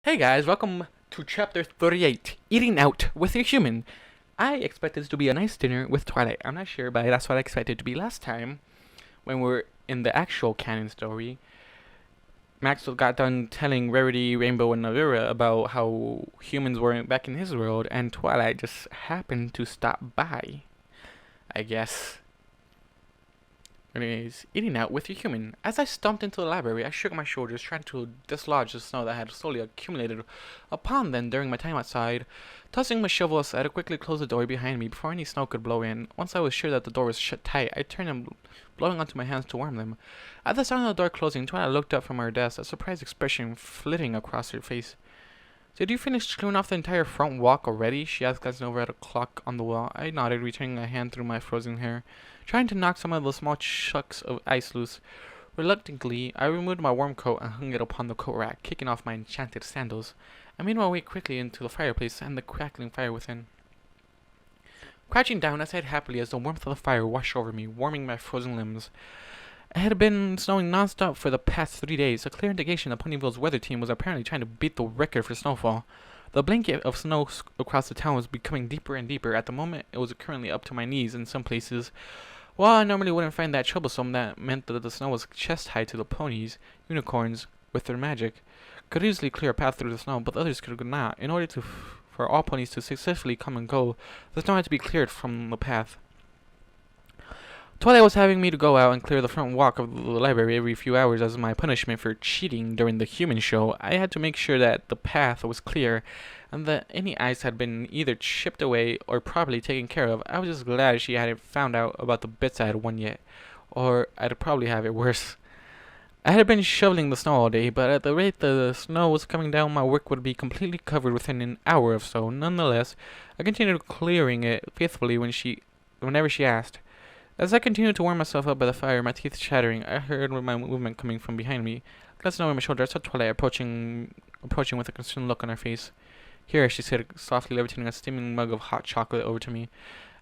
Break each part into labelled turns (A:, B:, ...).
A: Hey guys, welcome to Chapter 38, Eating Out with a Human. I expect this to be a nice dinner with Twilight. I'm not sure, but that's what I expected it to be last time. When we're in the actual canon story, Maxwell got done telling Rarity, Rainbow, and Navira about how humans weren't back in his world, and Twilight just happened to stop by, I guess. Anyways, eating out with your human. As I stomped into the library, I shook my shoulders, trying to dislodge the snow that had slowly accumulated upon them during my time outside. Tossing my shovel aside, I quickly closed the door behind me before any snow could blow in. Once I was sure that the door was shut tight, I turned and blowing onto my hands to warm them. At the sound of the door closing, Twilight looked up from her desk, a surprised expression flitting across her face. "Did you finish clearing off the entire front walk already?" she asked, glancing over at a clock on the wall. I nodded, returning a hand through my frozen hair, trying to knock some of the small chunks of ice loose. Reluctantly, I removed my warm coat and hung it upon the coat rack, kicking off my enchanted sandals. I made my way quickly into the fireplace and the crackling fire within. Crouching down, I sighed happily as the warmth of the fire washed over me, warming my frozen limbs. It had been snowing non-stop for the past 3 days, a clear indication that Ponyville's weather team was apparently trying to beat the record for snowfall. The blanket of snow across the town was becoming deeper and deeper. At the moment, it was currently up to my knees in some places. While I normally wouldn't find that troublesome, that meant that the snow was chest-high to the ponies. Unicorns, with their magic, could easily clear a path through the snow, but others could not. In order for all ponies to successfully come and go, the snow had to be cleared from the path. Twilight was having me to go out and clear the front walk of the library every few hours as my punishment for cheating during the human show. I had to make sure that the path was clear and that any ice had been either chipped away or properly taken care of. I was just glad she hadn't found out about the bits I had won yet, or I'd probably have it worse. I had been shoveling the snow all day, but at the rate the snow was coming down, my work would be completely covered within an hour or so. Nonetheless, I continued clearing it faithfully whenever she asked. As I continued to warm myself up by the fire, my teeth chattering, I heard my movement coming from behind me. Glancing over my shoulder, I saw Twilight approaching with a concerned look on her face. "Here," she said, softly levitating a steaming mug of hot chocolate over to me.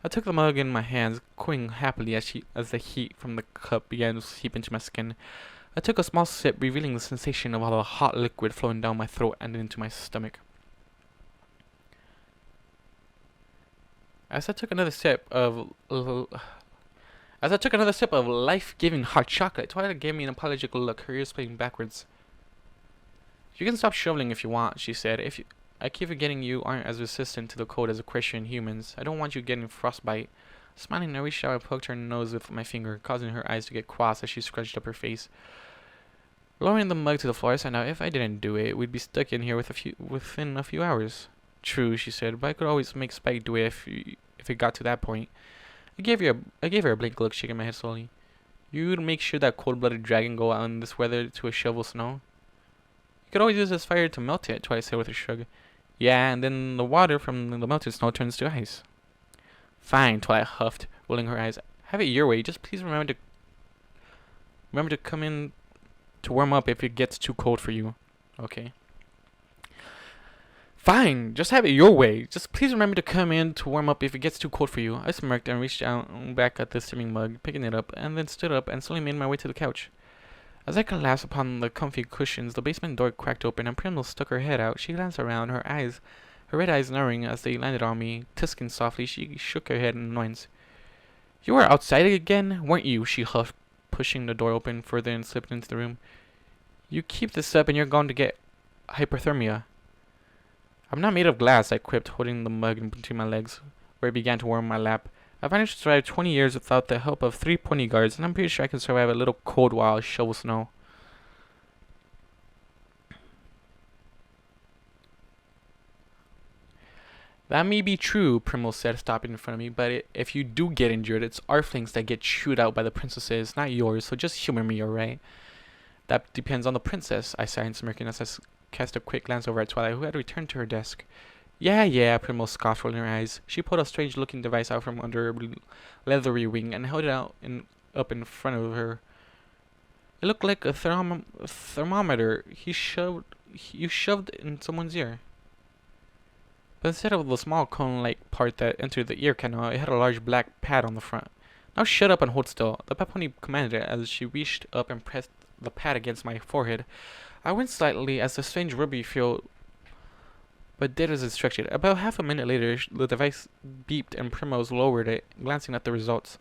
A: I took the mug in my hands, cooing happily as the heat from the cup began to seep into my skin. I took a small sip, revealing the sensation of all the hot liquid flowing down my throat and into my stomach. As I took another sip of life-giving hot chocolate, Twilight gave me an apologetic look, her ears playing backwards. "You can stop shoveling if you want," she said. I keep forgetting you aren't as resistant to the cold as Equestrian humans. I don't want you getting frostbite." Smiling, I reached out and poked her nose with my finger, causing her eyes to get crossed as she scrunched up her face. Lowering the mug to the floor, I said, "Now, if I didn't do it, we'd be stuck in here within a few hours." "True," she said, "but I could always make Spike do it if it got to that point." I gave her a blank look, shaking my head slowly. "You'd make sure that cold-blooded dragon go out in this weather to a shovel snow?" "You could always use this fire to melt it," Twilight said with a shrug. "Yeah, and then the water from the melted snow turns to ice." "Fine," Twilight huffed, rolling her eyes. "Have it your way. Just please remember to come in to warm up if it gets too cold for you." "Okay." "Fine, just have it your way. Just please remember to come in to warm up if it gets too cold for you." I smirked and reached out back at the steaming mug, picking it up, and then stood up and slowly made my way to the couch. As I collapsed upon the comfy cushions, the basement door cracked open and Primrose stuck her head out. She glanced around, her red eyes narrowing as they landed on me. Tisking softly, she shook her head in annoyance. "You were outside again, weren't you?" she huffed, pushing the door open further and slipped into the room. "You keep this up and you're going to get hypothermia." "I'm not made of glass," I quipped, holding the mug in between my legs, where it began to warm my lap. "I've managed to survive 20 years without the help of 3 pony guards, and I'm pretty sure I can survive a little cold while I shovel snow." "That may be true," Primrose said, stopping in front of me, "but if you do get injured, it's our flanks that get chewed out by the princesses, not yours, so just humor me, alright?" "That depends on the princess," I sighed, smirking as I cast a quick glance over at Twilight, who had returned to her desk. Yeah, Primrose scoffed, rolling her eyes. She pulled a strange-looking device out from under her leathery wing and held it out up in front of her. It looked like a thermometer you shoved in someone's ear. But instead of the small cone-like part that entered the ear canal, it had a large black pad on the front. "Now shut up and hold still," the pet pony commanded as she reached up and pressed the pad against my forehead. I winced slightly as the strange rubbery feel but did as instructed. About half a minute later, the device beeped and Primrose lowered it, glancing at the results.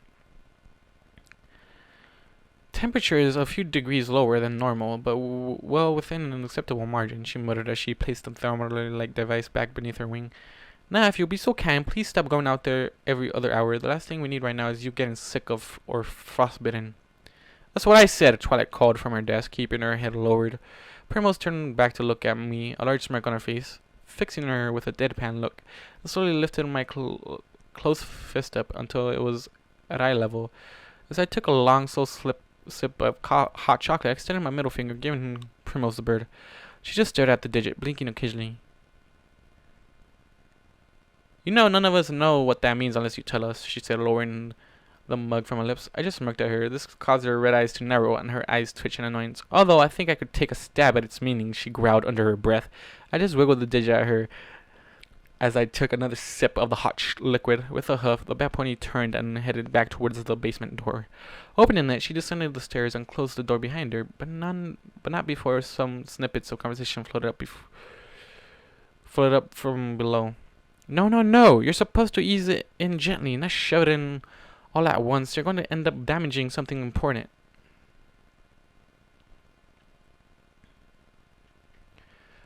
A: Temperature is a few degrees lower than normal, but well within an acceptable margin, she muttered as she placed the thermometer-like device back beneath her wing. Now, if you'll be so kind, please stop going out there every other hour. The last thing we need right now is you getting sick of or frostbitten. That's what I said, Twilight called from her desk, keeping her head lowered. Primrose turned back to look at me, a large smirk on her face, fixing her with a deadpan look. I slowly lifted my closed fist up until it was at eye level. As I took a long, slow sip of hot chocolate, I extended my middle finger, giving Primrose the bird. She just stared at the digit, blinking occasionally. You know, none of us know what that means unless you tell us, she said, lowering the mug from her lips. I just smirked at her. This caused her red eyes to narrow and her eyes twitch in annoyance. Although I think I could take a stab at its meaning, she growled under her breath. I just wiggled the digit at her as I took another sip of the hot liquid. With a huff, the bat pony turned and headed back towards the basement door. Opening it, she descended the stairs and closed the door behind her, but not before some snippets of conversation floated up from below. No, you're supposed to ease it in gently, not shove it in all at once. You're going to end up damaging something important.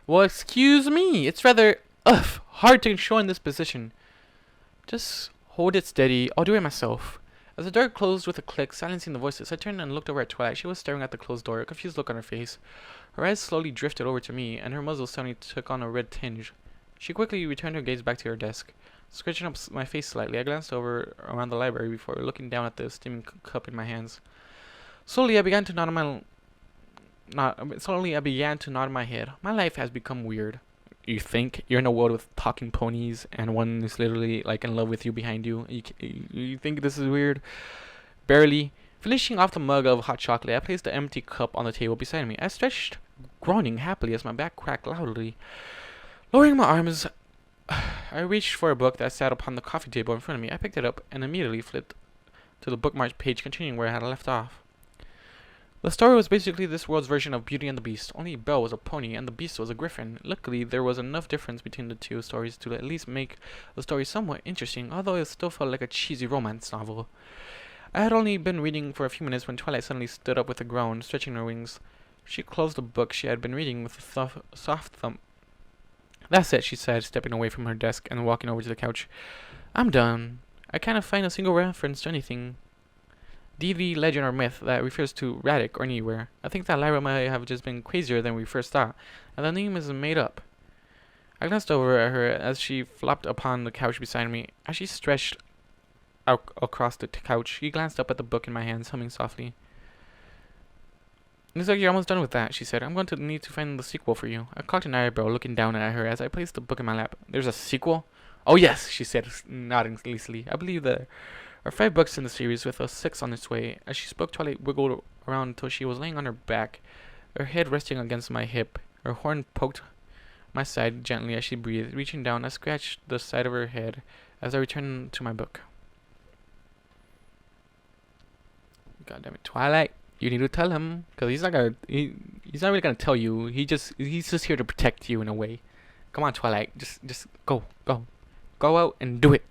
A: Well, excuse me, it's rather, hard to control in this position. Just hold it steady, I'll do it myself. As the door closed with a click, silencing the voices, I turned and looked over at Twilight. She was staring at the closed door, a confused look on her face. Her eyes slowly drifted over to me, and her muzzle suddenly took on a red tinge. She quickly returned her gaze back to her desk. Scratching up my face slightly, I glanced around the library before looking down at the steaming cup in my hands. Slowly, I began to nod my head. My life has become weird. You think you're in a world with talking ponies, and one is literally like in love with you behind you. You think this is weird? Barely. Finishing off the mug of hot chocolate, I placed the empty cup on the table beside me. I stretched, groaning happily as my back cracked loudly. Lowering my arms, I reached for a book that sat upon the coffee table in front of me. I picked it up and immediately flipped to the bookmarked page, continuing where I had left off. The story was basically this world's version of Beauty and the Beast, only Belle was a pony and the Beast was a griffin. Luckily, there was enough difference between the two stories to at least make the story somewhat interesting, although it still felt like a cheesy romance novel. I had only been reading for a few minutes when Twilight suddenly stood up with a groan, stretching her wings. She closed the book she had been reading with a soft thump. That's it, she said, stepping away from her desk and walking over to the couch. I'm done. I can't find a single reference to anything. Deity, legend, or myth that refers to Radic or anywhere. I think that Lyra might have just been crazier than we first thought, and the name is made up. I glanced over at her as she flopped upon the couch beside me. As she stretched out across the couch, she glanced up at the book in my hands, humming softly. Looks like you're almost done with that, she said. I'm going to need to find the sequel for you. I cocked an eyebrow, looking down at her as I placed the book in my lap. There's a sequel? Oh yes, she said, nodding sleepily. I believe there are 5 books in the series, with a 6th on its way. As she spoke, Twilight wiggled around until she was laying on her back, her head resting against my hip. Her horn poked my side gently as she breathed. Reaching down, I scratched the side of her head as I returned to my book. God damn it, Twilight. You need to tell him, because he's not really gonna tell you. He's just here to protect you in a way. Come on, Twilight, just go out and do it.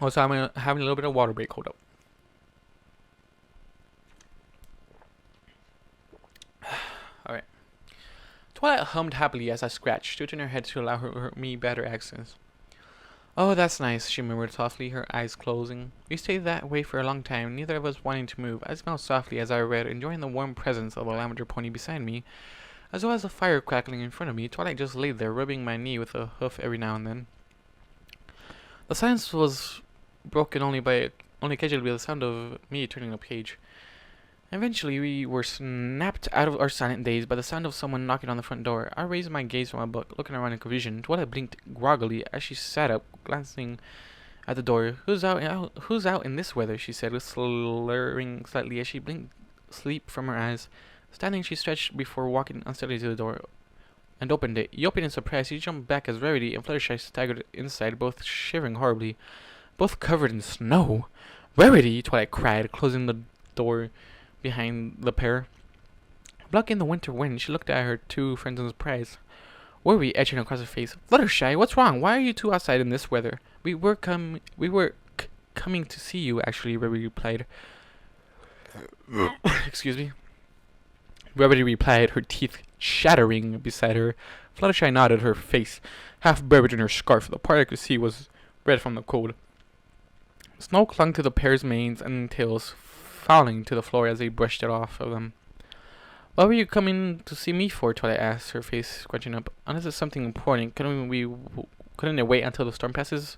A: Also, I'm having a little bit of water break. Hold up. All right. Twilight hummed happily as I scratched, tilting her head to allow me better access. Oh, that's nice, she murmured softly, her eyes closing. We stayed that way for a long time, neither of us wanting to move. I smiled softly as I read, enjoying the warm presence of a lavender pony beside me, as well as the fire crackling in front of me. Twilight just lay there, rubbing my knee with a hoof every now and then. The silence was broken only occasionally by the sound of me turning a page. Eventually, we were snapped out of our silent daze by the sound of someone knocking on the front door. I raised my gaze from my book, looking around in confusion. Twilight blinked groggily as she sat up, glancing at the door. Who's out in this weather? She said, slurring slightly as she blinked sleep from her eyes. Standing, she stretched before walking unsteadily to the door and opened it. Yelping in surprise, she jumped back as Rarity and Fluttershy staggered inside, both shivering horribly, both covered in snow. Rarity! Twilight cried, closing the door behind the pair. Blocking the winter wind, she looked at her two friends in surprise. Worry etching across her face. Fluttershy, what's wrong? Why are you two outside in this weather? We were coming to see you, actually, Rarity replied. Excuse me. Rarity replied, her teeth shattering beside her. Fluttershy nodded, her face half buried in her scarf. The part I could see was red from the cold. Snow clung to the pair's manes and tails, falling to the floor as they brushed it off of them. What were you coming to see me for? Twilight asked, her face scrunching up. Unless it's something important, couldn't it wait until the storm passes?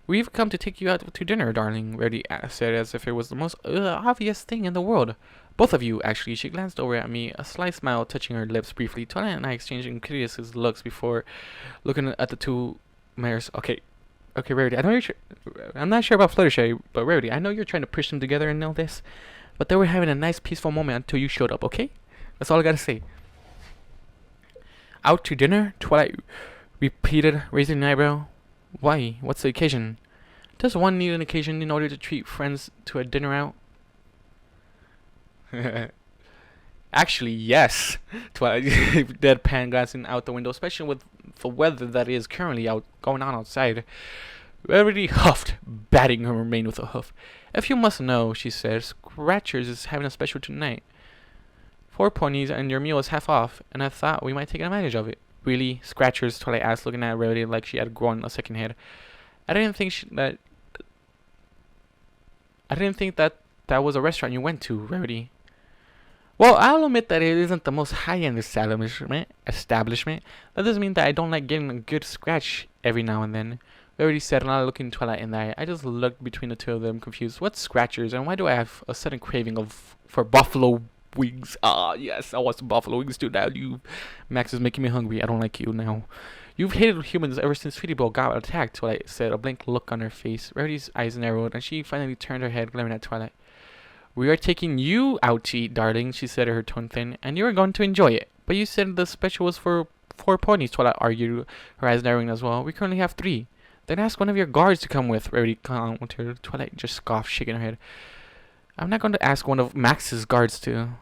A: We've come to take you out to dinner, darling, Rarity said as if it was the most obvious thing in the world. Both of you, actually. She glanced over at me, a sly smile touching her lips briefly. Twilight and I exchanged incredulous looks before looking at the two mares. Okay, Rarity, I know I'm not sure about Fluttershy, but Rarity, I know you're trying to push them together and all this. But they were having a nice peaceful moment until you showed up, okay? That's all I gotta say. Out to dinner? Twilight repeated, raising an eyebrow. Why? What's the occasion? Does one need an occasion in order to treat friends to a dinner out? Actually, yes. Twilight deadpan glancing out the window, especially with the weather that is currently going on outside. Rarity huffed, batting her mane with a hoof. If you must know, she said, Scratchers is having a special tonight. 4 ponies and your meal is half off, and I thought we might take advantage of it. Really? Scratchers? Twilight asked, looking at Rarity like she had grown a second head. I didn't think that was a restaurant you went to, Rarity. Well, I'll admit that it isn't the most high-end establishment. That doesn't mean that I don't like getting a good scratch every now and then. Rarity said, not looking Twilight in the eye. I just looked between the two of them, confused. What's Scratchers, and why do I have a sudden craving for buffalo wings? Ah, yes, I want some buffalo wings too now. Max is making me hungry. I don't like you now. You've hated humans ever since Sweetie Belle got attacked, Twilight said, a blank look on her face. Rarity's eyes narrowed, and she finally turned her head, glaring at Twilight. We are taking you out to eat, darling, she said, her tone thin, and you are going to enjoy it. But you said the special was for 4 ponies, Twilight argued, her eyes narrowing as well. We currently have 3. Then ask one of your guards to come with, Rarity countered. Twilight just scoffed, shaking her head. I'm not going to ask one of Max's guards to.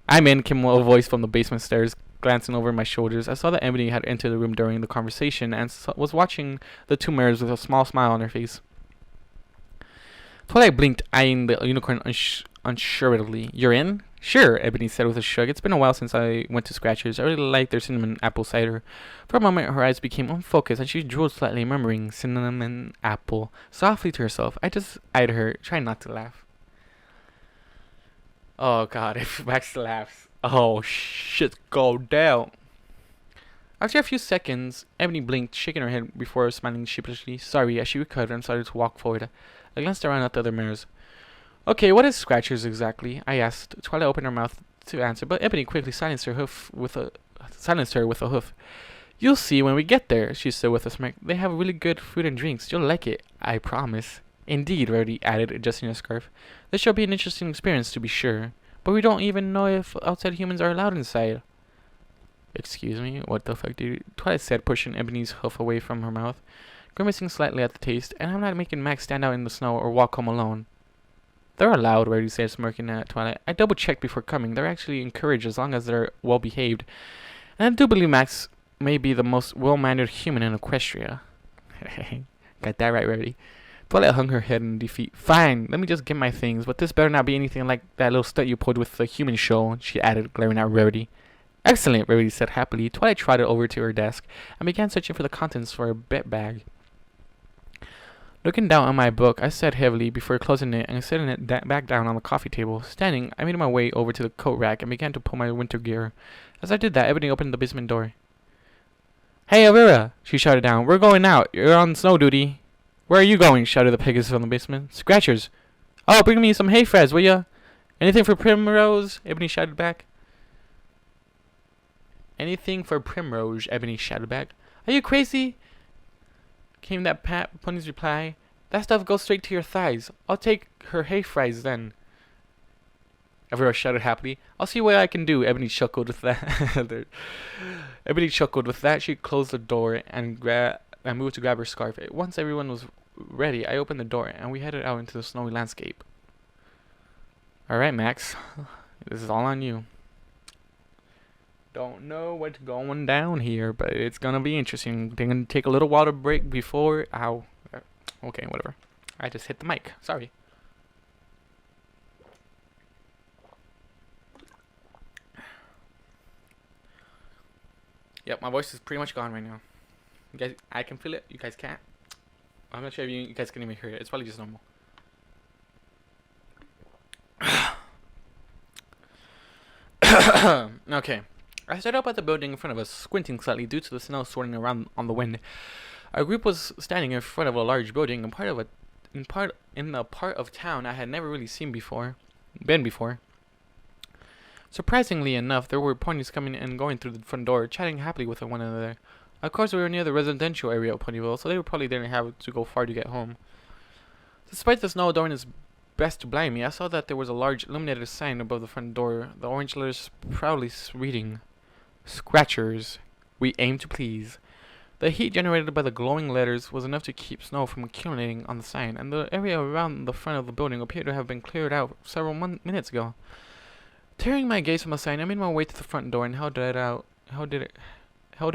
A: I'm in, came a voice from the basement stairs, glancing over my shoulders. I saw that Ebony had entered the room during the conversation and was watching the two mares with a small smile on her face. Twilight blinked, eyeing the unicorn unsuredly. You're in? Sure, Ebony said with a shrug. It's been a while since I went to Scratchers. I really like their cinnamon apple cider. For a moment, her eyes became unfocused, and she drooled slightly, murmuring cinnamon apple softly to herself. I just eyed her, trying not to laugh. Oh god, if Max laughs. Oh, shit, go down. After a few seconds, Ebony blinked, shaking her head before smiling sheepishly. Sorry, as she recovered and started to walk forward. I glanced around at the other mares. Okay, what is Scratchers exactly? I asked. Twilight opened her mouth to answer, but Ebony quickly silenced her with a hoof. You'll see when we get there, she said with a smirk. They have really good food and drinks. You'll like it, I promise. Indeed, Rarity added, adjusting her scarf. This shall be an interesting experience, to be sure. But we don't even know if outside humans are allowed inside. Excuse me? What the fuck, dude? Twilight said, pushing Ebony's hoof away from her mouth, grimacing slightly at the taste. And I'm not making Max stand out in the snow or walk home alone. They're allowed, Rarity said, smirking at Twilight. I double-checked before coming. They're actually encouraged as long as they're well-behaved. And I do believe Max may be the most well-mannered human in Equestria. Got that right, Rarity. Twilight hung her head in defeat. Fine, let me just get my things, but this better not be anything like that little stunt you pulled with the human show, she added, glaring at Rarity. Excellent, Rarity said happily. Twilight trotted over to her desk and began searching for the contents for a bet bag. Looking down on my book, I said heavily before closing it and setting it back down on the coffee table. Standing, I made my way over to the coat rack and began to pull my winter gear. As I did that, Ebony opened the basement door. Hey, Avira, she shouted down. We're going out. You're on snow duty. Where are you going? Shouted the Pegasus from the basement. Scratchers. Oh, bring me some hay fries, will ya? Anything for Primrose? Ebony shouted back. Anything for Primrose, Ebony shouted back. Are you crazy? Came that pony's reply. That stuff goes straight to your thighs. I'll take her hay fries then. Avira shouted happily. I'll see what I can do. Ebony chuckled with that. Ebony chuckled with that. She closed the door and moved to grab her scarf. Once everyone was ready, I opened the door and we headed out into the snowy landscape. Alright, Max. This is all on you. Don't know what's going down here, but it's gonna be interesting. They're gonna take a little water break before. Ow. Okay, whatever. I just hit the mic. Sorry. Yep, my voice is pretty much gone right now. You guys, I can feel it. You guys can't. I'm not sure if you guys can even hear it. It's probably just normal. Okay. I stood up at the building in front of us, squinting slightly due to the snow swirling around on the wind. Our group was standing in front of a large building in the part of town I had never really been before. Surprisingly enough, there were ponies coming and going through the front door, chatting happily with one another. Of course, we were near the residential area of Ponyville, so they probably didn't have to go far to get home. Despite the snow doing its best to blind me, I saw that there was a large illuminated sign above the front door, the orange letters proudly reading, "Scratchers, we aim to please." The heat generated by the glowing letters was enough to keep snow from accumulating on the sign, and the area around the front of the building appeared to have been cleared out several minutes ago. Tearing my gaze from the sign, I made my way to the front door and held it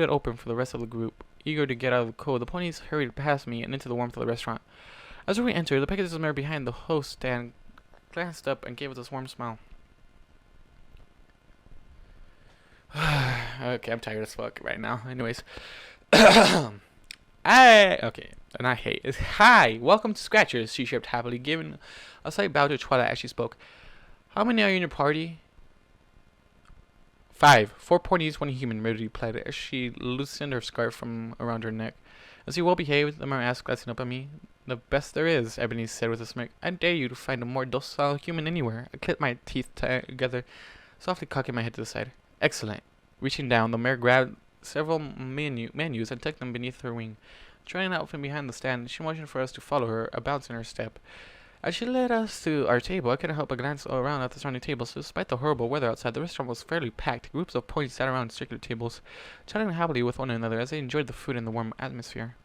A: open for the rest of the group. Eager to get out of the cold, the ponies hurried past me and into the warmth of the restaurant. As we entered, the Pegasus mare behind the host stand glanced up and gave us a warm smile. Okay, I'm tired as fuck right now. Anyways. Okay, and I hate it. Hi, welcome to Scratchers, she chirped happily, giving a slight bow to Twilight as she spoke. How many are you in your party? 5. 4 ponies, 1 human, Mary replied as she loosened her scarf from around her neck. Is he well behaved? The mare asked, glancing up at me. The best there is, Ebony said with a smirk. I dare you to find a more docile human anywhere. I clipped my teeth together, softly cocking my head to the side. Excellent. Reaching down, the mare grabbed several menus and tucked them beneath her wing. Trotting out from behind the stand, she motioned for us to follow her, a bounce in her step. As she led us to our table, I couldn't help but glance around at the surrounding tables. Despite the horrible weather outside, the restaurant was fairly packed. Groups of ponies sat around circular tables, chatting happily with one another as they enjoyed the food and the warm atmosphere.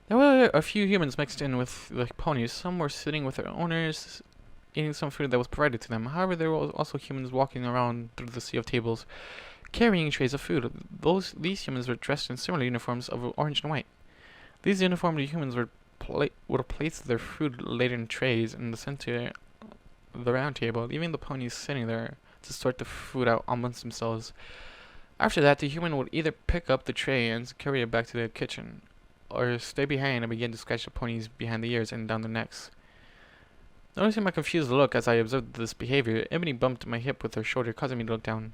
A: There were a few humans mixed in with the ponies. Some were sitting with their owners, eating some food that was provided to them. However, there were also humans walking around through the sea of tables, carrying trays of food. These humans were dressed in similar uniforms of orange and white. These uniformed humans would place their food-laden trays in the center of the round table, leaving the ponies sitting there to sort the food out amongst themselves. After that, the human would either pick up the tray and carry it back to the kitchen, or stay behind and begin to scratch the ponies behind the ears and down the necks. Noticing my confused look as I observed this behavior, Ebony bumped my hip with her shoulder, causing me to look down.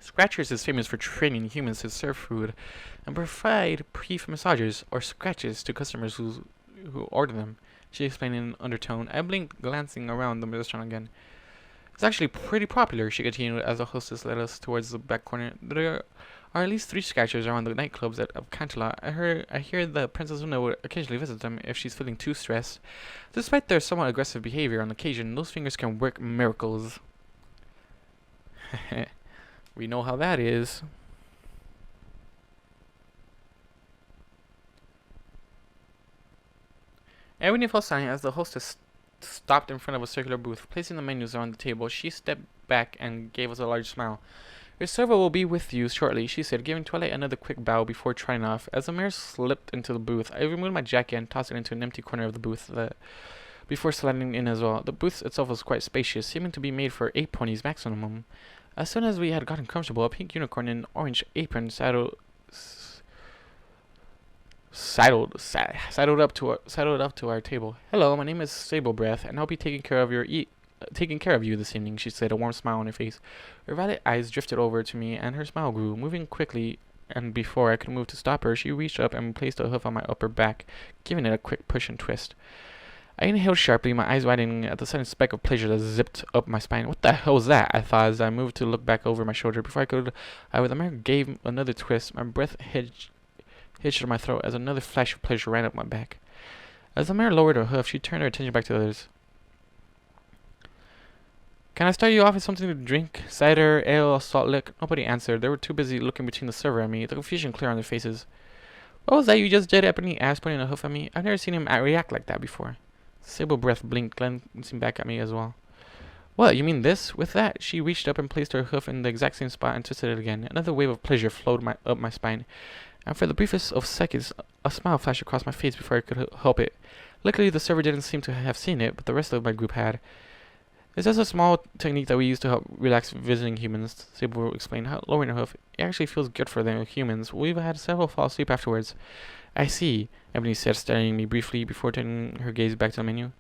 A: Scratchers is famous for training humans to serve food and provide brief massages or scratches to customers who order them, she explained in an undertone. I blinked, glancing around the restaurant again. It's actually pretty popular, she continued as the hostess led us towards the back corner. There are at least 3 scratchers around the nightclubs of Canterlot. I hear that Princess Luna would occasionally visit them if she's feeling too stressed. Despite their somewhat aggressive behavior on occasion, those fingers can work miracles. We know how that is. Everyone fell silent as the hostess stopped in front of a circular booth. Placing the menus on the table, she stepped back and gave us a large smile. Your server will be with you shortly, she said, giving Twilight another quick bow before trotting off. As the mare slipped into the booth, I removed my jacket and tossed it into an empty corner of the booth before sliding in as well. The booth itself was quite spacious, seeming to be made for 8 ponies maximum. As soon as we had gotten comfortable, a pink unicorn in an orange apron sidled up to our table. Hello, my name is Sable Breath, and I'll be taking care of you this evening, she said, a warm smile on her face. Her violet eyes drifted over to me, and her smile grew. Moving quickly, and before I could move to stop her, she reached up and placed a hoof on my upper back, giving it a quick push and twist. I inhaled sharply, my eyes widening at the sudden spike of pleasure that zipped up my spine. What the hell was that? I thought as I moved to look back over my shoulder. Before the mare gave another twist. My breath hitched to my throat as another flash of pleasure ran up my back. As the mare lowered her hoof, she turned her attention back to the others. Can I start you off with something to drink? Cider, ale, salt lick? Nobody answered. They were too busy looking between the server and me, the confusion clear on their faces. What was that you just did? Ebony asked, pointing a hoof at me. I've never seen him react like that before. Sable Breath blinked, glancing back at me as well. What, you mean this? With that, she reached up and placed her hoof in the exact same spot and twisted it again. Another wave of pleasure flowed up my spine, and for the briefest of seconds, a smile flashed across my face before I could help it. Luckily, the server didn't seem to have seen it, but the rest of my group had. It's just a small technique that we use to help relax visiting humans, Sable explained. Lowering her hoof, it actually feels good for them humans. We've had several fall asleep afterwards. I see, Ebony said, staring at me briefly before turning her gaze back to the menu.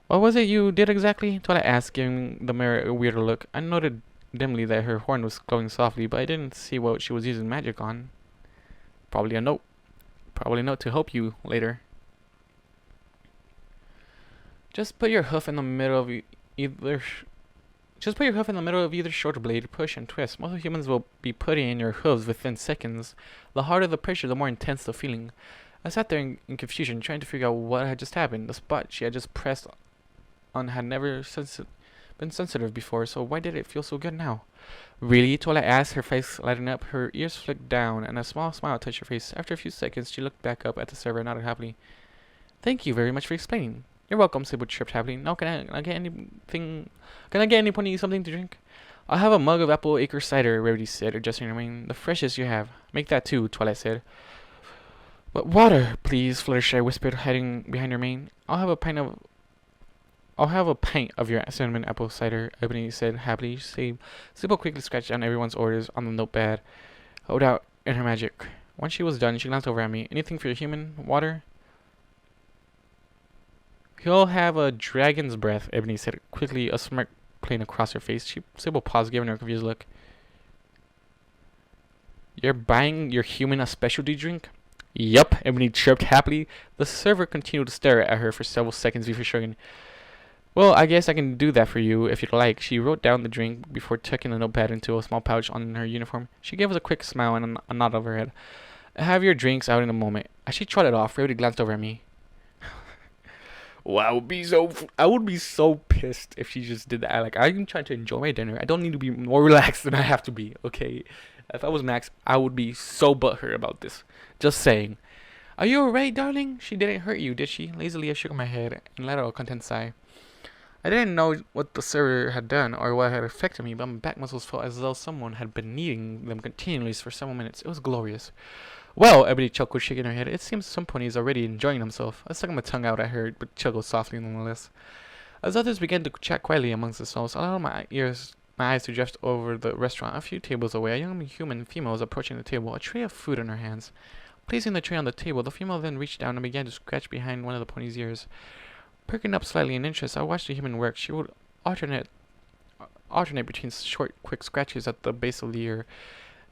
A: What was it you did exactly? Twilight asked, giving the mirror a weirder look. I noted dimly that her horn was glowing softly, but I didn't see what she was using magic on. Probably a note. Probably a note to help you later. Just put your hoof in the middle of either shoulder blade, push and twist. Most humans will be putting in your hooves within seconds. The harder the pressure, the more intense the feeling. I sat there in confusion, trying to figure out what had just happened. The spot she had just pressed on had never been sensitive before, so why did it feel so good now? Really? Twilight asked, her face lighting up. Her ears flicked down, and a small smile touched her face. After a few seconds, she looked back up at the server and nodded happily. Thank you very much for explaining. You're welcome, Sable chirped happily. Now can I get anything? Can I get any pony something to drink? I'll have a mug of apple acre cider, Rarity said, adjusting her mane. The freshest you have. Make that too, Twilight said. But water, please, Fluttershy whispered, hiding behind her mane. I'll have a pint of your cinnamon apple cider, Ebony said happily. Sable quickly scratched down everyone's orders on the notepad, hold out in her magic. Once she was done, she glanced over at me. Anything for your human? Water? He'll have a dragon's breath, Ebony said quickly, a smirk playing across her face. Sable paused, giving her a confused look. You're buying your human a specialty drink? Yup, Ebony chirped happily. The server continued to stare at her for several seconds before shrugging. Well, I guess I can do that for you if you'd like. She wrote down the drink before tucking the notepad into a small pouch on her uniform. She gave us a quick smile and a nod of her head. Have your drinks out in a moment. As she trotted off, Rarity glanced over at me. Well, I would be so pissed if she just did that. Like, I'm trying to enjoy my dinner. I don't need to be more relaxed than I have to be, okay? If I was Max, I would be so butthurt about this. Just saying. Are you alright, darling? She didn't hurt you, did she? Lazily, I shook my head and let out a content sigh. I didn't know what the server had done or what had affected me, but my back muscles felt as though someone had been kneading them continuously for several minutes. It was glorious. Well, Ebony chuckled, shaking her head. It seems some ponies are already enjoying themselves. I stuck my tongue out at her, but chuckled softly nonetheless. As others began to chat quietly amongst themselves, I allowed my eyes to drift over the restaurant. A few tables away, a young human female was approaching the table, a tray of food in her hands. Placing the tray on the table, the female then reached down and began to scratch behind one of the pony's ears. Perking up slightly in interest, I watched the human work. She would alternate between short, quick scratches at the base of the ear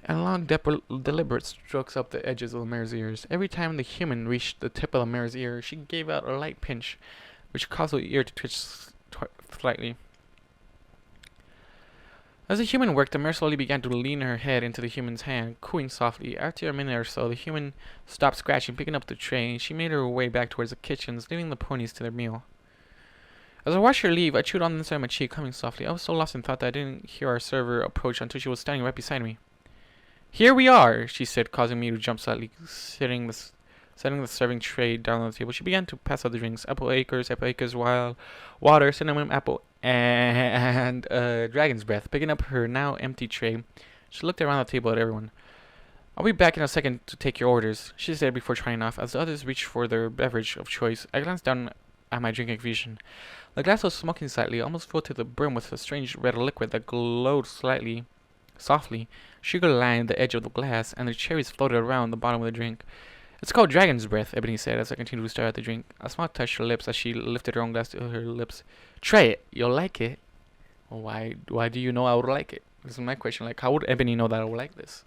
A: and long, deliberate strokes up the edges of the mare's ears. Every time the human reached the tip of the mare's ear, she gave out a light pinch, which caused the ear to twitch slightly. As the human worked, the mare slowly began to lean her head into the human's hand, cooing softly. After a minute or so, the human stopped scratching, picking up the tray, and she made her way back towards the kitchens, leaving the ponies to their meal. As I watched her leave, I chewed on the inside of my cheek, humming softly. I was so lost in thought that I didn't hear our server approach until she was standing right beside me. Here we are, she said, causing me to jump slightly, setting the serving tray down on the table. She began to pass out the drinks: apple acres, wild water, cinnamon apple, and dragon's breath. Picking up her now empty tray, she looked around the table at everyone. I'll be back in a second to take your orders, she said before trying off. As the others reached for their beverage of choice, I glanced down at my drinking confusion. The glass was smoking slightly, almost full to the brim with a strange red liquid that glowed softly. Sugar lined the edge of the glass, and the cherries floated around the bottom of the drink. It's called dragon's breath, Ebony said as I continued to stare at the drink. A smile touched her lips as she lifted her own glass to her lips. Try it. You'll like it. Why do you know I would like it? This is my question. Like, how would Ebony know that I would like this?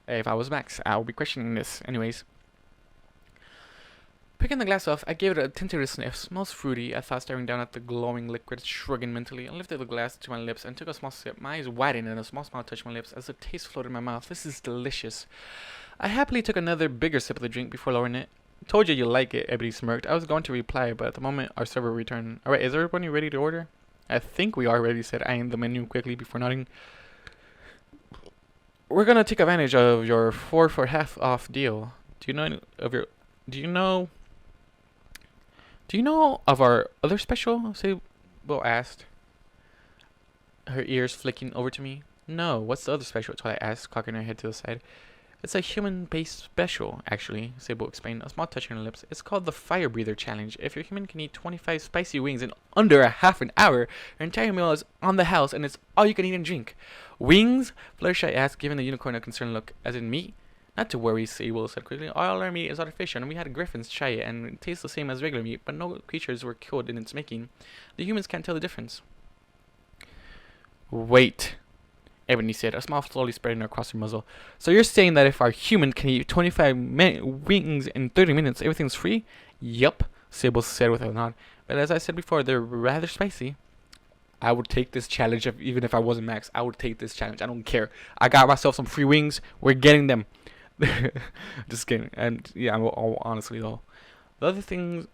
A: If I was Max, I would be questioning this. Anyways. Picking the glass off, I gave it a tentative sniff. Smells fruity, I thought, staring down at the glowing liquid, shrugging mentally. I lifted the glass to my lips and took a small sip. My eyes widened and a small smile touched my lips as the taste floated in my mouth. This is delicious. I happily took another bigger sip of the drink before lowering it. Told you like it, Ebony smirked. I was going to reply, but at the moment our server returned. Alright, is everybody ready to order? I think we are ready, said, eyeing the menu quickly before nodding. We're gonna take advantage of your 4 for half off deal. Do you know of our other special? Sable asked. her ears flicking over to me. No, what's the other special? Twilight asked, cocking her head to the side. It's a human-based special, actually, Sable explained, a small touch on her lips. It's called the Fire Breather Challenge. If your human can eat 25 spicy wings in under a half an hour, your entire meal is on the house, and it's all you can eat and drink. Wings? Fluttershy asked, giving the unicorn a concerned look. As in meat? Not to worry, Sable said quickly. All our meat is artificial, and we had griffins try it, and it tastes the same as regular meat, but no creatures were killed in its making. The humans can't tell the difference. Wait, Ebony said, a smile slowly spreading across her muzzle. So you're saying that if our human can eat 25 wings in 30 minutes, everything's free? Yup, Sable said with a nod. But as I said before, they're rather spicy. I would take this challenge, even if I wasn't Max. I would take this challenge. I don't care. I got myself some free wings. We're getting them. Just kidding. And yeah, honestly though, the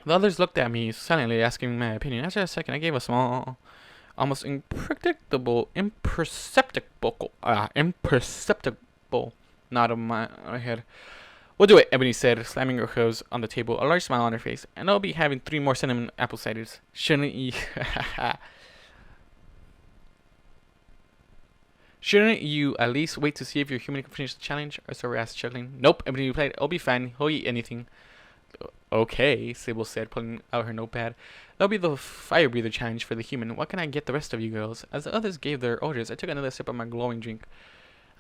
A: others looked at me silently, asking my opinion. After a second, I gave a small, almost imperceptible nod of my head. We'll do it, Ebony said, slamming her hooves on the table, a large smile on her face. And I'll be having 3 more cinnamon apple ciders. Shouldn't you? Shouldn't you at least wait to see if your human can finish the challenge? Ursula asked, chuckling. Nope, Ebony replied. I'll be fine. He'll eat anything. Okay, Sable said, pulling out her notepad. That'll be the Fire Breather Challenge for the human. What can I get the rest of you girls? As the others gave their orders, I took another sip of my glowing drink.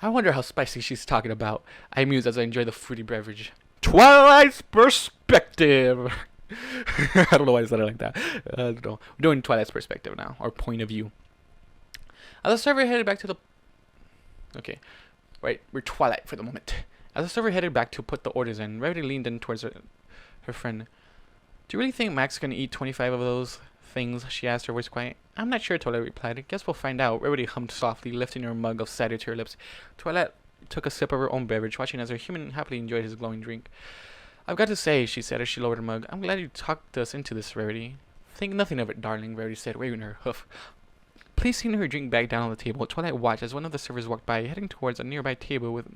A: I wonder how spicy she's talking about. I mused as I enjoyed the fruity beverage. Twilight's perspective! I don't know why I said it like that. I don't know. We're doing Twilight's perspective now, or point of view. As the server headed back to the... Okay, right, we're Twilight for the moment. As the server headed back to put the orders in, Rarity leaned in towards her friend. Do you really think Max is going to eat 25 of those things? She asked, her voice quiet. I'm not sure, Twilight replied. Guess we'll find out. Rarity hummed softly, lifting her mug of cider to her lips. Twilight took a sip of her own beverage, watching as her human happily enjoyed his glowing drink. I've got to say, she said as she lowered her mug, I'm glad you talked us into this, Rarity. Think nothing of it, darling, Rarity said, waving her hoof. Placing her drink bag down on the table, Twilight watched as one of the servers walked by, heading towards a nearby table with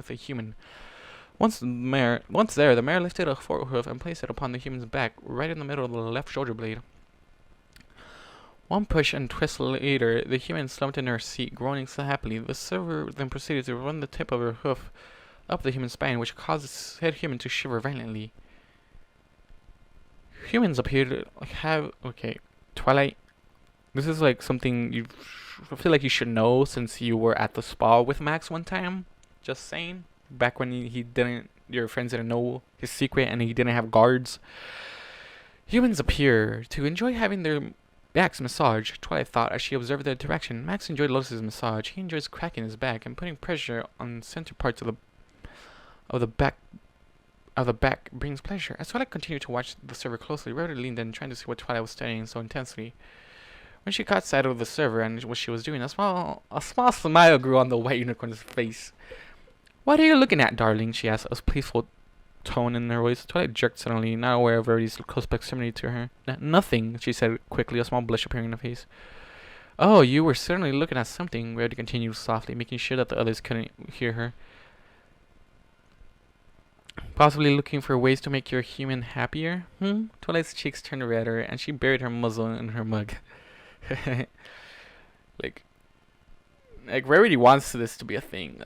A: a human. Once there, the mare lifted a forehoof and placed it upon the human's back, right in the middle of the left shoulder blade. One push and twist later, the human slumped in her seat, groaning so happily. The server then proceeded to run the tip of her hoof up the human's spine, which caused the said human to shiver violently. Humans appear to have... Okay, Twilight, this is like something I feel like you should know since you were at the spa with Max one time. Just saying. Back when your friends didn't know his secret and he didn't have guards. Humans appear to enjoy having their backs massaged, Twilight thought as she observed the interaction. Max enjoyed Lotus's massage. He enjoys cracking his back and putting pressure on center parts of the back brings pleasure. As Twilight continued to watch the server closely, Rarity leaned in, trying to see what Twilight was studying so intensely. When she caught sight of the server and what she was doing, a small smile grew on the white unicorn's face. What are you looking at, darling? She asked, a playful tone in her voice. Twilight jerked suddenly, not aware of Rarity's close proximity to her. Nothing, she said quickly, a small blush appearing in her face. Oh, you were certainly looking at something, Rarity continued softly, making sure that the others couldn't hear her. Possibly looking for ways to make your human happier? Twilight's cheeks turned redder, and she buried her muzzle in her mug. Like Rarity wants this to be a thing.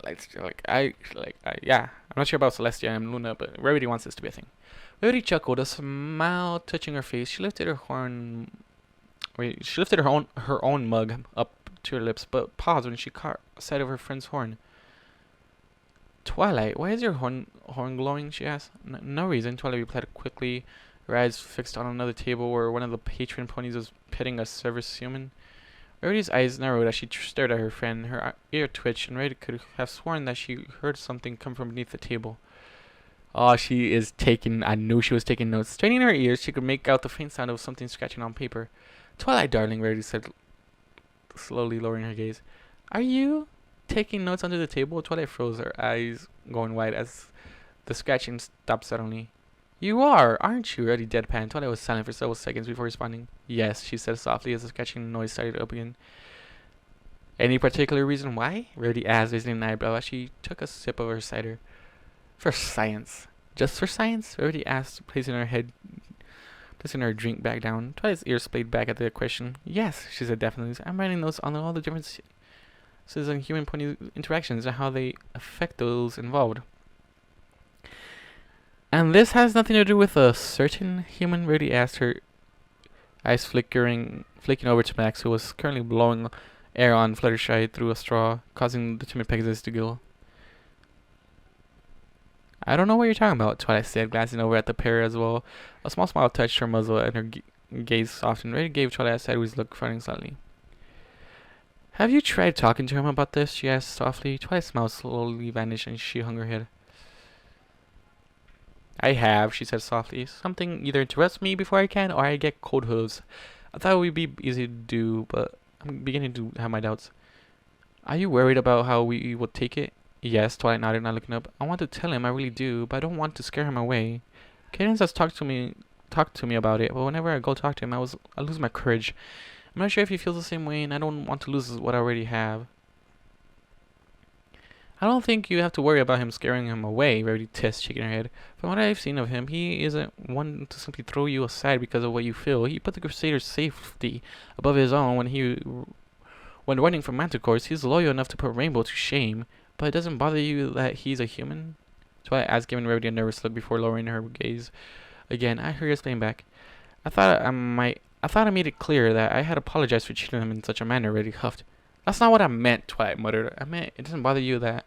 A: Yeah. I'm not sure about Celestia and Luna, but Rarity wants this to be a thing. Rarity chuckled, a smile touching her face. She lifted her own mug up to her lips, but paused when she caught sight of her friend's horn. Twilight, why is your horn glowing? She asked. No reason, Twilight replied quickly, her eyes fixed on another table where one of the patron ponies was petting a service human. Rarity's eyes narrowed as she stared at her friend. Her ear twitched, and Rarity could have sworn that she heard something come from beneath the table. Oh, she is taking... I knew she was taking notes. Straining her ears, she could make out the faint sound of something scratching on paper. Twilight, darling, Rarity said, slowly lowering her gaze. Are you taking notes under the table? Twilight froze, her eyes going wide as the scratching stopped suddenly. You are, aren't you? Rarity deadpan. Twilight was silent for several seconds before responding. Yes, she said softly as the scratching noise started up again. Any particular reason why? Rarity asked, raising an eyebrow as she took a sip of her cider. For science. Just for science? Rarity asked, placing her head placing her drink back down. Twilight's ears played back at the question. Yes, she said definitely. I'm writing notes on all the differences in human pony interactions and how they affect those involved. And this has nothing to do with a certain human? Rarity asked, her eyes flicking over to Max, who was currently blowing air on Fluttershy through a straw, causing the timid Pegasus to giggle. I don't know what you're talking about, Twilight said, glancing over at the pair as well. A small smile touched her muzzle and her gaze softened. Rarity gave Twilight a sideways look, frowning slightly. Have you tried talking to him about this? She asked softly. Twilight's smile slowly vanished and she hung her head. I have, she said softly. Something either interrupts me before I can, or I get cold hooves. I thought it would be easy to do, but I'm beginning to have my doubts. Are you worried about how we would take it? Yes, Twilight nodded, not looking up. I want to tell him, I really do, but I don't want to scare him away. Cadence has talked to me about it, but whenever I go talk to him, I lose my courage. I'm not sure if he feels the same way, and I don't want to lose what I already have. I don't think you have to worry about him scaring him away, Rarity hissed, shaking her head. From what I've seen of him, he isn't one to simply throw you aside because of what you feel. He put the Crusader's safety above his own when running from Manticores. He's loyal enough to put Rainbow to shame. But it doesn't bother you that he's a human? Twilight asked, giving Rarity a nervous look before lowering her gaze. Again, I heard her explain back. I thought I made it clear that I had apologized for treating him in such a manner, Rarity huffed. That's not what I meant, Twilight muttered. I meant it doesn't bother you that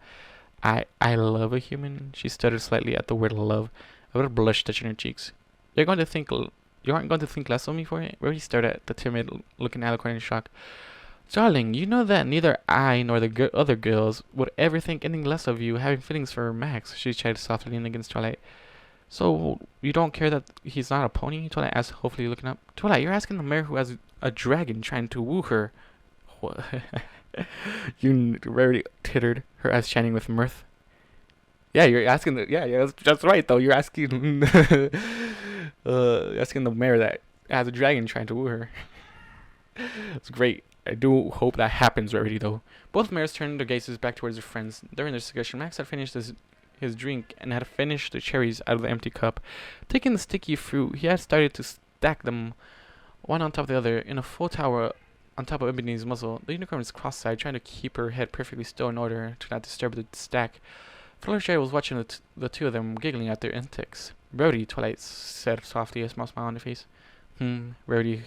A: I love a human? She stuttered slightly at the word love, a little blush touching her cheeks. You aren't going to think less of me for it? Rarity stared at the timid-looking Alicorn in shock. Darling, you know that neither I nor the other girls would ever think anything less of you having feelings for Max, she chatted softly leaning against Twilight. So, you don't care that he's not a pony? Twilight asked, hopefully looking up. Twilight, you're asking the mare who has a dragon trying to woo her. What? You Rarity tittered, her eyes shining with mirth. Yeah, you're asking that's right though. You're asking asking the mare that has a dragon trying to woo her. It's great. I do hope that happens already, though. Both mares turned their gazes back towards their friends. During their discussion, Max had finished his drink and had finished the cherries out of the empty cup. Taking the sticky fruit, he had started to stack them one on top of the other in a full tower on top of Ebony's muzzle. The unicorn was cross-eyed, trying to keep her head perfectly still in order to not disturb the stack. Fluttershy was watching the two of them, giggling at their antics. Brody, Twilight said softly, a small smile on her face. Rarity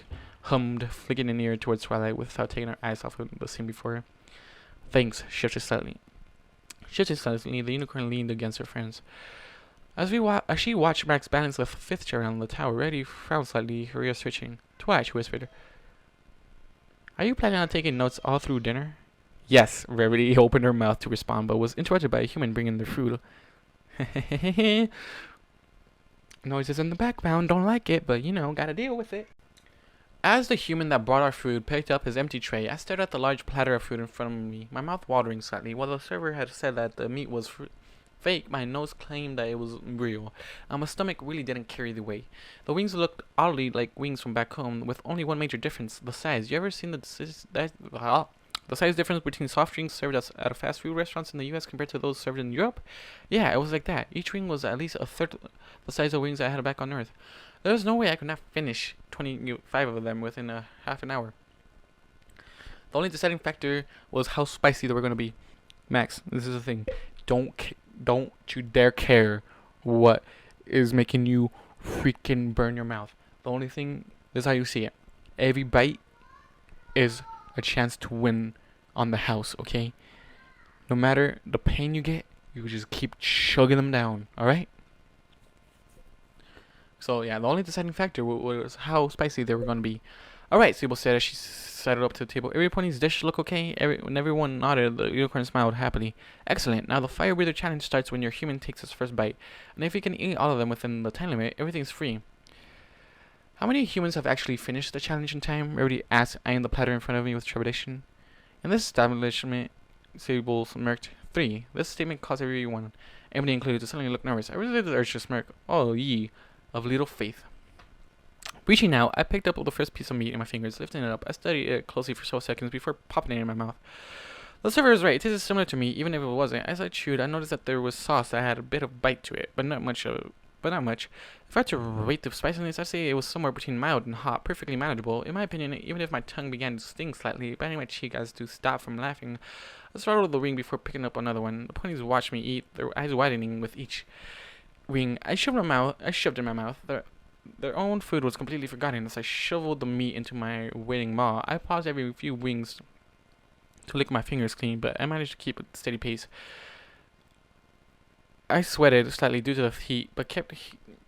A: hummed, flicking an ear towards Twilight without taking her eyes off of the scene before her. Thanks, shifted slightly. The unicorn leaned against her friends. As she watched Max balance the fifth chair on the tower, Rarity frowned slightly, her ears switching. Twilight, she whispered. Are you planning on taking notes all through dinner? Yes, Rarity opened her mouth to respond, but was interrupted by a human bringing their food. Noises in the background, don't like it, but gotta deal with it. As the human that brought our food picked up his empty tray, I stared at the large platter of food in front of me, my mouth watering slightly. While the server had said that the meat was fake, my nose claimed that it was real, and my stomach really didn't carry the weight. The wings looked oddly like wings from back home, with only one major difference: the size. You ever seen the size difference between soft drinks served at a fast food restaurants in the U.S. compared to those served in Europe? Yeah, it was like that. Each wing was at least a third the size of wings I had back on Earth. There was no way I could not finish 25 of them within a half an hour. The only deciding factor was how spicy they were going to be. Max, this is the thing. Don't you dare care what is making you freaking burn your mouth. The only thing is how you see it. Every bite is a chance to win on the house, okay? No matter the pain you get, you just keep chugging them down, alright? So yeah, the only deciding factor was how spicy they were going to be. Alright, Sable said as she set it up to the table. Every pony's dish look okay? When everyone nodded, the unicorn smiled happily. Excellent. Now the fire breather challenge starts when your human takes his first bite. And if you can eat all of them within the time limit, everything's free. How many humans have actually finished the challenge in time? Rarity asked, eyeing the platter in front of me with trepidation. In this establishment, Sable smirked. 3. This statement caused everyone, Ebony included, to suddenly look nervous. I resisted the urge to smirk. Oh, ye of little faith. Reaching out, I picked up the first piece of meat in my fingers. Lifting it up, I studied it closely for several seconds before popping it in my mouth. The server was right. It tasted similar to meat, even if it wasn't. As I chewed, I noticed that there was sauce that had a bit of bite to it, but not much of but not much. If I had to rate the spiciness, I'd say it was somewhere between mild and hot, perfectly manageable. In my opinion, even if my tongue began to sting slightly, biting my cheek as to stop from laughing, I swallowed the wing before picking up another one. The ponies watched me eat, their eyes widening with each wing I shoved in my mouth. Their own food was completely forgotten as I shoveled the meat into my waiting maw. I paused every few wings to lick my fingers clean, but I managed to keep a steady pace. I sweated slightly due to the heat, but kept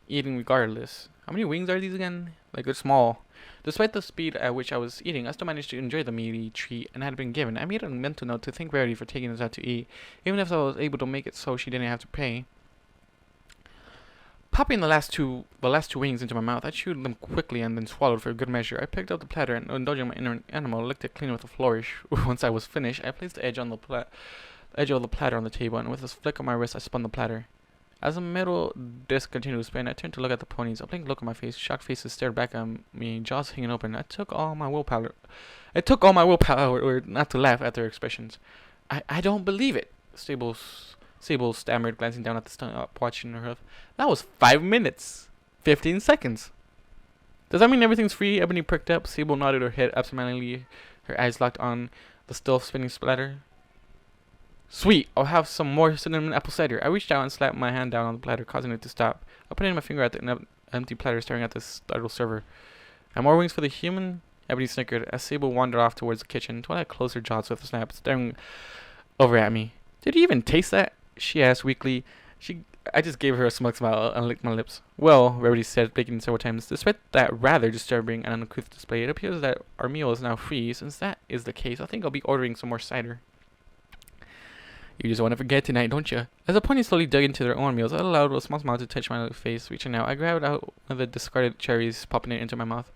A: eating regardless. How many wings are these again? Like, they're small. Despite the speed at which I was eating, I still managed to enjoy the meaty treat and had been given. I made a mental note to thank Rarity for taking us out to eat, even if I was able to make it so she didn't have to pay. Popping the last two wings into my mouth, I chewed them quickly and then swallowed for a good measure. I picked up the platter and, indulging my inner animal, licked it clean with a flourish. Once I was finished, I placed the edge of the platter on the table, and with a flick of my wrist, I spun the platter. As the metal disc continued to spin, I turned to look at the ponies. A blank look on my face. Shocked faces stared back at me, jaws hanging open. It took all my willpower not to laugh at their expressions. I don't believe it, Sable stammered, glancing down at the stopwatch in her hoof. That was 5 minutes, 15 seconds. Does that mean everything's free? Ebony pricked up. Sable nodded her head absentmindedly, her eyes locked on the still spinning splatter. Sweet, I'll have some more cinnamon apple cider. I reached out and slapped my hand down on the platter, causing it to stop. I put in my finger at the empty platter, staring at the startled server. And more wings for the human? Ebony snickered as Sable wandered off towards the kitchen. Twilight closed her jaws with a snap, staring over at me. Did you even taste that? She asked weakly. I just gave her a smug smile and licked my lips. Well, Rarity said, blinking several times, despite that rather disturbing and uncouth display, it appears that our meal is now free. Since that is the case, I think I'll be ordering some more cider. You just want to forget tonight, don't you? As the ponies slowly dug into their own meals, I allowed a small smile to touch my face. Reaching out, I grabbed out one of the discarded cherries, popping it into my mouth.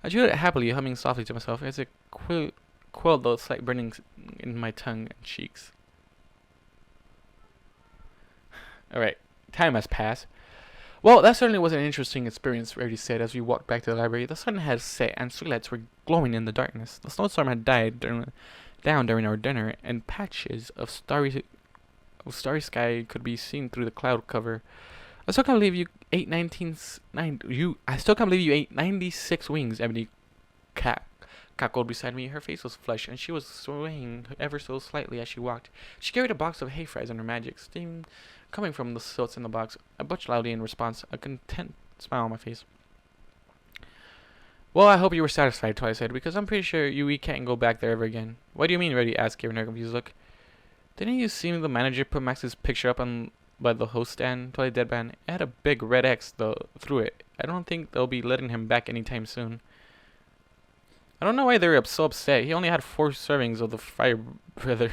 A: I chewed it happily, humming softly to myself as it quelled the slight burning in my tongue and cheeks. Alright, time has passed. Well, that certainly was an interesting experience, Rarity said as we walked back to the library. The sun had set and streetlights were glowing in the darkness. The snowstorm had died down during our dinner, and patches of starry sky could be seen through the cloud cover. I still can't believe you ate 96 wings, Ebony cackled beside me. Her face was flushed, and she was swaying ever so slightly as she walked. She carried a box of hay fries in her magic, steam coming from the silts in the box. I butched loudly in response, a content smile on my face. Well, I hope you were satisfied, Twilight said, because I'm pretty sure we can't go back there ever again. What do you mean, Rarity asked, giving her a confused look. Didn't you see the manager put Max's picture up by the host stand? Twilight deadpan. It had a big red X through it. I don't think they'll be letting him back anytime soon. I don't know why they're so upset. He only had 4 servings of the fire breather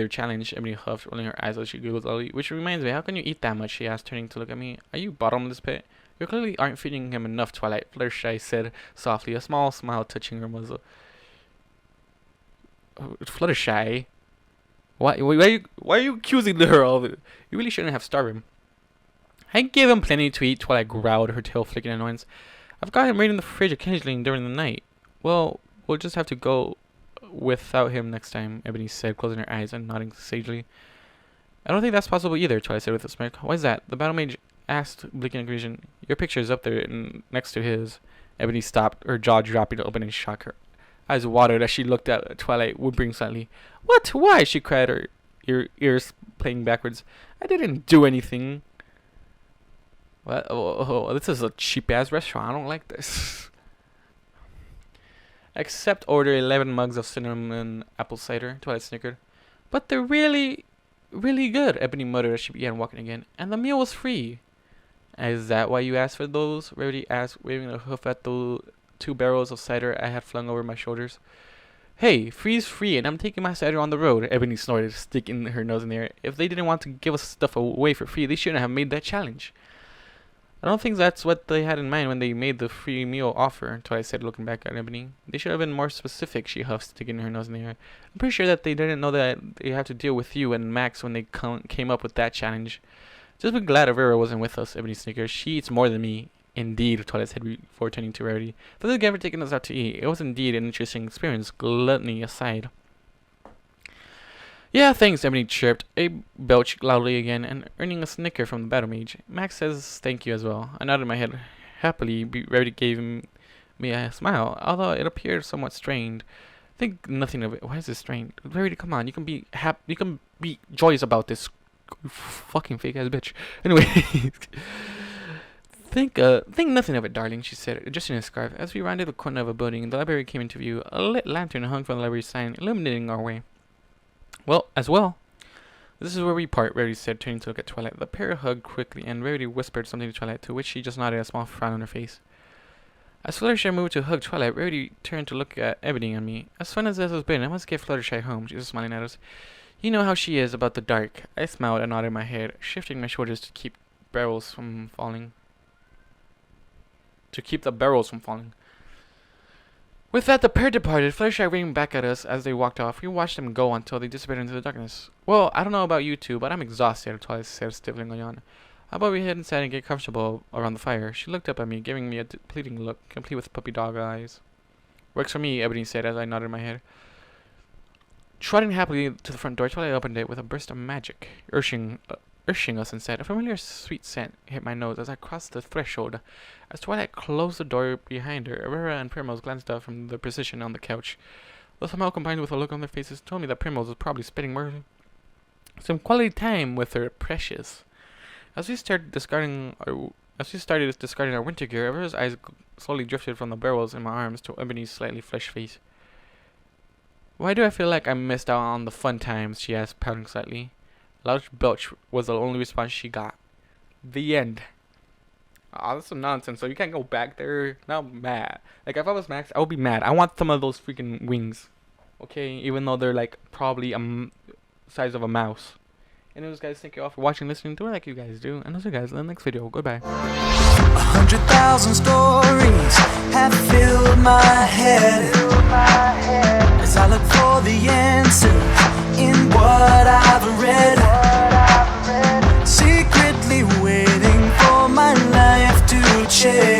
A: challenge. Ebony huffed, rolling her eyes as she giggled slowly. Which reminds me, how can you eat that much? She asked, turning to look at me. Are you bottomless pit? You clearly aren't feeding him enough, Twilight, Fluttershy said softly, a small smile touching her muzzle. Fluttershy? Why are you accusing her of it? You really shouldn't have starved him. I gave him plenty to eat, Twilight growled, her tail flicking in annoyance. I've got him right in the fridge occasionally during the night. Well, we'll just have to go without him next time, Ebony said, closing her eyes and nodding sagely. I don't think that's possible either, Twilight said with a smirk. Why is that? The battle mage asked, blinking in confusion. Your picture is up there next to his. Ebony stopped, her jaw dropping open in shock. Her eyes watered as she looked at Twilight, whimpering slightly. What? Why? She cried, her ears playing backwards. I didn't do anything. What? Oh, this is a cheap-ass restaurant. I don't like this. Except order 11 mugs of cinnamon apple cider, Twilight snickered. But they're really, really good, Ebony muttered as she began walking again. And the meal was free. Is that why you asked for those? Rarity asked, waving a hoof at the 2 barrels of cider I had flung over my shoulders. Hey, free's free, and I'm taking my cider on the road, Ebony snorted, sticking her nose in the air. If they didn't want to give us stuff away for free, they shouldn't have made that challenge. I don't think that's what they had in mind when they made the free meal offer, Twilight said, looking back at Ebony. They should have been more specific, she huffed, sticking her nose in the air. I'm pretty sure that they didn't know that they had to deal with you and Max when they came up with that challenge. Just be glad Avera wasn't with us, Ebony snickered. She eats more than me. Indeed, Twilight said before turning to Rarity. Thanks again for taking us out to eat. It was indeed an interesting experience, gluttony aside. Yeah, thanks, Ebony chirped. Abe belched loudly again, and earning a snicker from the battle mage. Max says thank you as well. I nodded my head happily. Rarity gave me a smile, although it appeared somewhat strained. Think nothing of it. Why is this strained? Rarity, come on. You can be You can be joyous about this. You fucking fake ass bitch. Anyway, think nothing of it, darling, she said, adjusting a scarf. As we rounded the corner of a building, the library came into view. A lit lantern hung from the library sign, illuminating our way. Well, this is where we part, Rarity said, turning to look at Twilight. The pair hugged quickly, and Rarity whispered something to Twilight, to which she just nodded, a small frown on her face. As Fluttershy moved to hug Twilight, Rarity turned to look at Ebony and me. As fun as this has been, I must get Fluttershy home, she was smiling at us. You know how she is about the dark. I smiled and nodded my head, shifting my shoulders to keep barrels from falling. To keep the barrels from falling. With that, the pair departed, Fluttershy waving back at us as they walked off. We watched them go until they disappeared into the darkness. Well, I don't know about you two, but I'm exhausted, Twilight said, stiffling a yawn. How about we head inside and get comfortable around the fire? She looked up at me, giving me a pleading look, complete with puppy dog eyes. Works for me, Ebony said as I nodded my head. Trotting happily to the front door, Twilight opened it with a burst of magic, urging us instead. A familiar sweet scent hit my nose as I crossed the threshold. As Twilight closed the door behind her, Aurora and Primrose glanced up from their position on the couch. The smile combined with a look on their faces told me that Primrose was probably spending some quality time with her precious. As we started discarding our winter gear, Aurora's eyes slowly drifted from the barrels in my arms to Ebony's slightly flushed face. Why do I feel like I missed out on the fun times? She asked, pouting slightly. Loud belch was the only response she got. The end. Aw, that's some nonsense. So you can't go back there. Now I'm mad. Like, if I was Max, I would be mad. I want some of those freaking wings. Okay? Even though they're, like, probably size of a mouse. Anyways, guys, thank you all for watching, listening to it like you guys do. And I'll see you guys in the next video. Goodbye.
B: 100,000 stories have filled my head as I look for the answers in what I've read. Secretly waiting for my life to change.